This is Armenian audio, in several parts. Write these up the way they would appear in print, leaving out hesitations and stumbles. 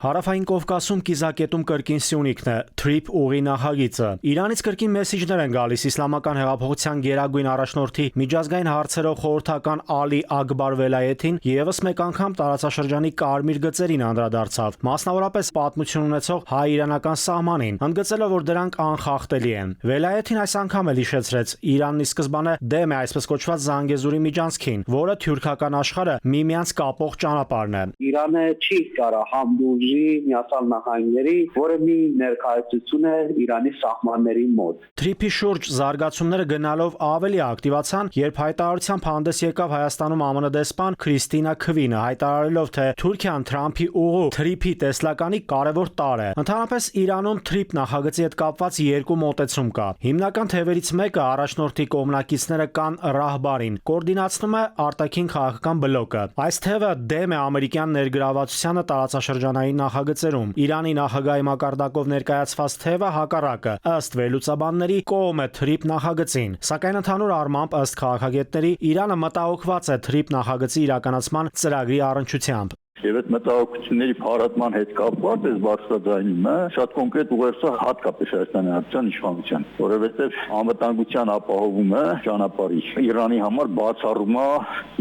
Հարավային Կովկասում կիզակետում կրկին Սյունիքն է, թրիփ ուղի նախագիծը։ Իրանից կրկին մեսիջներ են գալիս իսլամական հեղափոխության գերագույն առաջնորդի միջազգային հարցերով խորհրդական Ալի Ակբար Վելայեթին եւս մեկ անգամ տարածաշրջանի կարմիր գծերին անդրադարձավ, մասնավորապես պատմություն ունեցող հայ-իրանական սահմանին, ընդգծելով, որ դրանք անխախտելի են։ Վելայեթին այս անգամ էլ հիշեցրեց, Իրանն ի սկզբանե դեմ է այսպես կոչված Զանգեզուրի միջանցքին, որը թյուրքական աշխարհը միմյանց կապող ճանապարհն է։ Իրանը չի կարող համբուրժի միացյալ նահանգների, որը մի ներկայացություն է Իրանի սահմանների մոտ։ Թրիփի շուրջ զարգացումները գնալով ավելի ակտիվացան, երբ հայտարարությամբ հանդես եկավ Հայաստանում ԱՄՆ դեսպան Քրիստինա Քվինը, հայտարարելով, թե Թուրքիան Թրամփի ուղու թրիփի տեսլականի կարևոր տարր է։ Ընդհանրապես Իրանում թրիփ նախագծի հետ կապված երկու մոտեցում կա։ Հիմնական թևերից մեկը առաջնորդի կողմնակիցները կան Ռահբարին, կոորդինացնում է արտաքին քաղաքական բլոկը։ Այս թևը դեմ է ամերիկյան ներգրավվածությանը տարածաշրջանային նախագծերում։ Իրանի նախագահի մակարդակով ներկայացված թևը հակառակը, ըստ վերլուծաբանների, կողմ է թրիփ նախագծին։ Սակայն ընդհանուր առմամբ, ըստ քաղաքագետների, Իրանը մտահոգված է թրիփ նախագծի իրականացման ծրագրի առնչությամբ։ Եվ այդ մտահոգությունների փառատման հետ կապված այս բարձրաձայնումը շատ կոնկրետ ուղերձ է հատկապես Հայաստանի Հանրապետության իշխանության, որովհետև անվտանգության ապահովումը ճանապարհի Իրանի համար բացառում է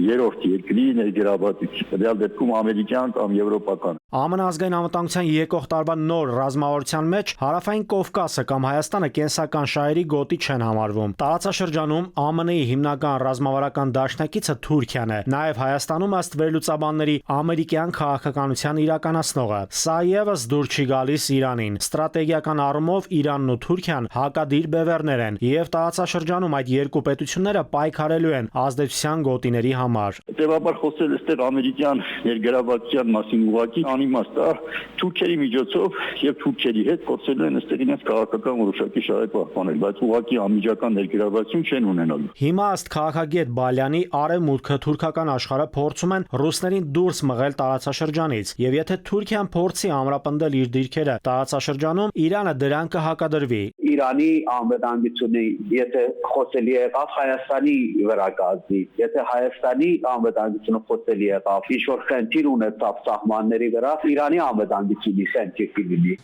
երրորդ երկրի ներգրավվածություն, դեպի դեպքում ամերիկյան կամ եվրոպական։ ԱՄՆ ազգային անվտանգության եկող տարվա նոր ռազմավարության մեջ Հարավային Կովկասը կամ Հայաստանը կենսական շահերի գոտի չեն համարվում։ Տարածաշրջանում ԱՄՆ-ի հիմնական ռազմավարական դաշնակիցը Թուրքիան է։ Նաև Հայաստանում, ըստ վերլուծաբանների, ամերիկյան քաղաքականության իրականացնողը։ Սա եւս դուր չի գալիս Իրանին։ Ստրատեգիական առումով Իրանն ու Թուրքիան հակադիր բևեռներ են, եւ տարածաշրջանում այդ երկու պետությունները պայքարելու են ազդեցության գոտիների համար։ Հետևաբար խոսել այստեղ ամերիկյան ներգրավվածության մասին ուղղակի անիմաստ է, թուրքերի միջոցով եւ թուրքերի հետ փորձելու են այստեղ իրենց քաղաքական որոշակի շահեր պահպանել, բայց ուղղակի անմիջական ներգրավվածություն չեն ունենալու։ Հիմա ըստ քաղաքագետ Բալյանի արևմուտքը թուրքական աշխարհը փորձում են ռուսներին դուրս մղել տարածաշրջանից, եւ եթե Թուրքիան փորձի ամրապնդել իր դիրքերը տարածաշրջանում, Իրանը դրան կհակադրվի։ Իրանի անվտանգությունը, եթե խոսելի եղավ Հայաստանի վրա կազմի, եթե Հայաստանի անվտանգությունը խոսելի եղավ, ինչ-որ խնդիր ունեցավ սահմանների վրա, Իրանի անվտանգությունի խնդիր կլինի։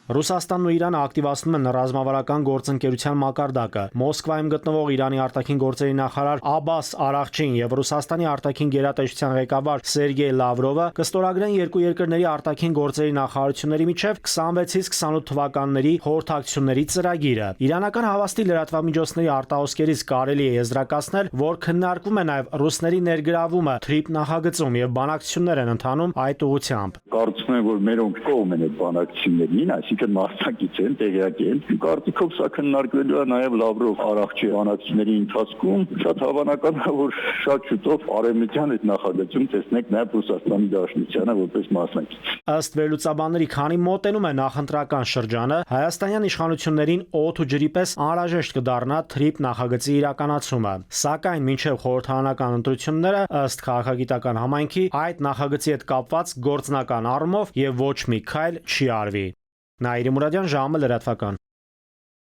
Ռուսաստանն ու Իրանը ակտիվացնում են ռազմավարական գործընկերության մակարդակը։ Մոսկվայում գտնվող Իրանի արտաքին գործերի նախարար Աբբաս Արաղչին եւ Ռուսաստանի արտաքին գերատեսչության ղեկավար Սերգեյ Լավրովը կստորագրեն երկու երկրների արտաքին գործերի նախարարությունների միջև 26-ից 28 թվականների խորհրդակցությունների ծրագիրը։ Իրանական հավաստի լրատվամիջոցների արտահոսքերից կարելի է եզրակացնել, որ քննարկվում է նաեւ ռուսների ներգրավումը թրիփ նախագծում եւ բանակցություններ են ընթանում այդ ուղղությամբ։ Կարծում եմ, որ մերոնք կողմ են այդ բանակցություններին, այսինքն մասնակից են, տեղյակ են։ Կարծիքով սա քննարկվելու է նաև Լավրով Արաղչի բանակցությունների ընթացքում։ Շատ հավանական է, որ շատ շուտով արևմտյան այդ նախագծում տեսնենք նաև Ռուսաստանի Դաշնությանը որպես մասնակից։ Ըստ վերլուծաբանների, քանի մոտենում է նախընտրական շրջանը, հայաստանյան իշխանություններին օդ ու ջրի պես անհրաժեշտ կդառնա թրիփ նախագծի իրականացումը։ Սակայն մինչև խորհրդարանական ընտրությունները, ըստ քաղաքագիտական համայնքի, այդ նախագծի հետ կապված գործնական առումով եւ ոչ մի քայլ չի արվի։ Նաիրի Մուրադյան, ժամը լրատվական։